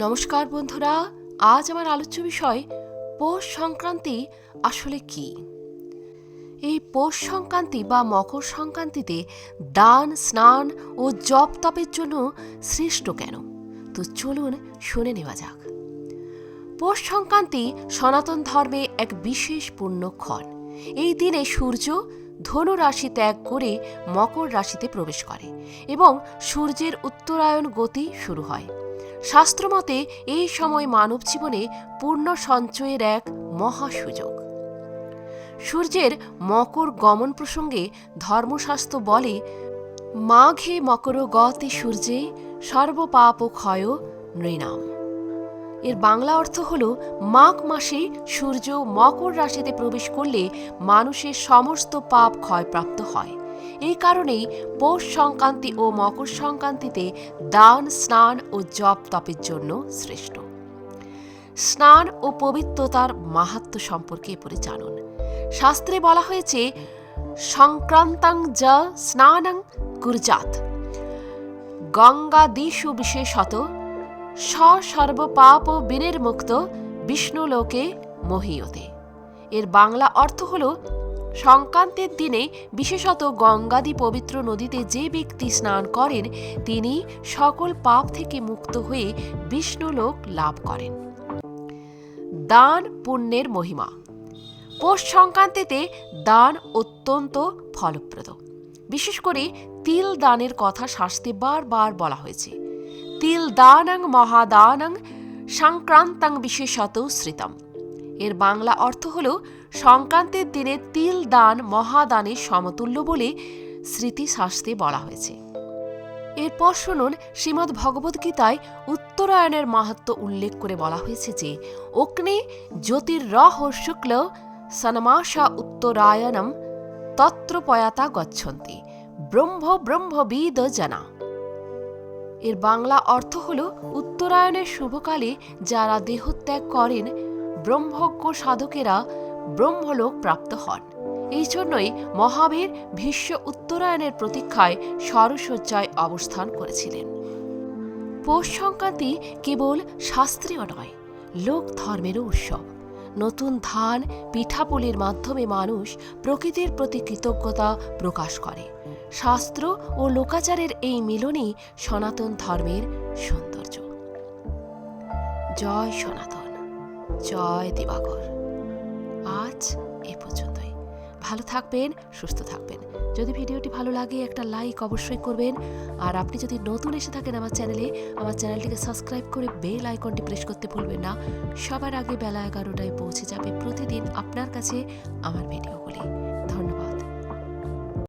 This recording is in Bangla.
নমস্কার বন্ধুরা, আজ আমার আলোচ্য বিষয় পৌষ সংক্রান্তি আসলে কি। এই পৌষ সংক্রান্তি বা মকর সংক্রান্তিতে দান, স্নান ও জপ তপের জন্য শ্রেষ্ঠ কেন, তো চলুন শুনে নেওয়া যাক। পৌষ সংক্রান্তি সনাতন ধর্মে এক বিশেষ পুণ্যক্ষণ। এই দিনে সূর্য ধনু রাশি ত্যাগ করে মকর রাশিতে প্রবেশ করে এবং সূর্যের উত্তরায়ণ গতি শুরু হয়। শাস্ত্রমতে এই সময় মানব জীবনে পূর্ণ সঞ্চয়ের এক মহা সুযোগ। সূর্যের মকর গমন প্রসঙ্গে ধর্মশাস্ত্র বলে, মাঘে মকর গতে সূর্যে সর্বপাপ ক্ষয় নৃণাম। এর বাংলা অর্থ হল, মাঘ মাসে সূর্য মকর রাশিতে প্রবেশ করলে মানুষের সমস্ত পাপ ক্ষয়প্রাপ্ত হয়। এই কারণেই পৌষ সংক্রান্তি ও মকর সংক্রান্তিতে দান, স্নান ও জপ তপের জন্য শ্রেষ্ঠ। স্নান ও পবিত্রতার মাহাত্ম্য সম্পর্কে এরপরে জানুন। শাস্ত্রে বলা হয়েছে, সংক্রান্তাং য স্নানং কুর্যাৎ গঙ্গাদিষু বিশেষত সর্বপাপ বিনির্মুক্ত বিষ্ণুলোকে মহীয়তে। এর বাংলা অর্থ হল, সংক্রান্তির দিনে বিশেষত গঙ্গাদি পবিত্র নদীতে যে ব্যক্তি স্নান করেন তিনি সকল পাপ থেকে মুক্ত হয়ে বিষ্ণুলোক লাভ করেন। দান পুণ্যের মহিমা। পৌষ সংক্রান্তিতে দান অত্যন্ত ফলপ্রদ। বিশেষ করে তিল দানের কথা শাস্ত্রে বারবার বলা হয়েছে। তিল দানং মহাদানং সংক্রান্তাং বিশেষত শ্রিতম। এর বাংলা অর্থ হল, সংক্রান্তির দিনে তিল দান মহাদানের সমতুল্য বলে স্মৃতিশাস্ত্রে বলা হয়েছে। এরপর শুনুন, শ্রীমদ্ ভগবদ্গীতায় উত্তরায়ণের মাহাত্ম্য উল্লেখ করে বলা হয়েছে যে, অগ্নি জ্যোতির্রহ শুক্ল সনমাসা উত্তরায়ণম তত্র পয়াতা গচ্ছন্তি ব্রহ্মবিদ জানা। এর বাংলা অর্থ হল, উত্তরায়ণের শুভকালে যারা দেহত্যাগ করেন ব্রহ্মজ্ঞ সাধকেরা ব্রহ্মলোক প্রাপ্ত হন। এই জন্যই মহাবীর ভীষ্ম উত্তরায়ণের প্রতীক্ষায় সরসজ্জায় অবস্থান করেছিলেন। পৌষ সংক্রান্তি কেবল শাস্ত্রীয় নয়, লোক ধর্মেরও উৎসব। নতুন ধান, পিঠাপুলির মাধ্যমে মানুষ প্রকৃতির প্রতি কৃতজ্ঞতা প্রকাশ করে। শাস্ত্র ও লোকাচারের এই মিলনই সনাতন ধর্মের সৌন্দর্য। জয় সনাতন, জয় দিবাকর। আজ এ পর্যন্তই। ভালো থাকবেন, সুস্থ থাকবেন। যদি ভিডিওটি ভালো লাগে একটা লাইক অবশ্যই করবেন। আর আপনি যদি নতুন এসে থাকেন আমার চ্যানেলটিকে সাবস্ক্রাইব করে বেল আইকনটি প্রেস করতে ভুলবেন না। সবার আগে বেলা 11টায় পৌঁছে যাবে প্রতিদিন আপনার কাছে আমার ভিডিও।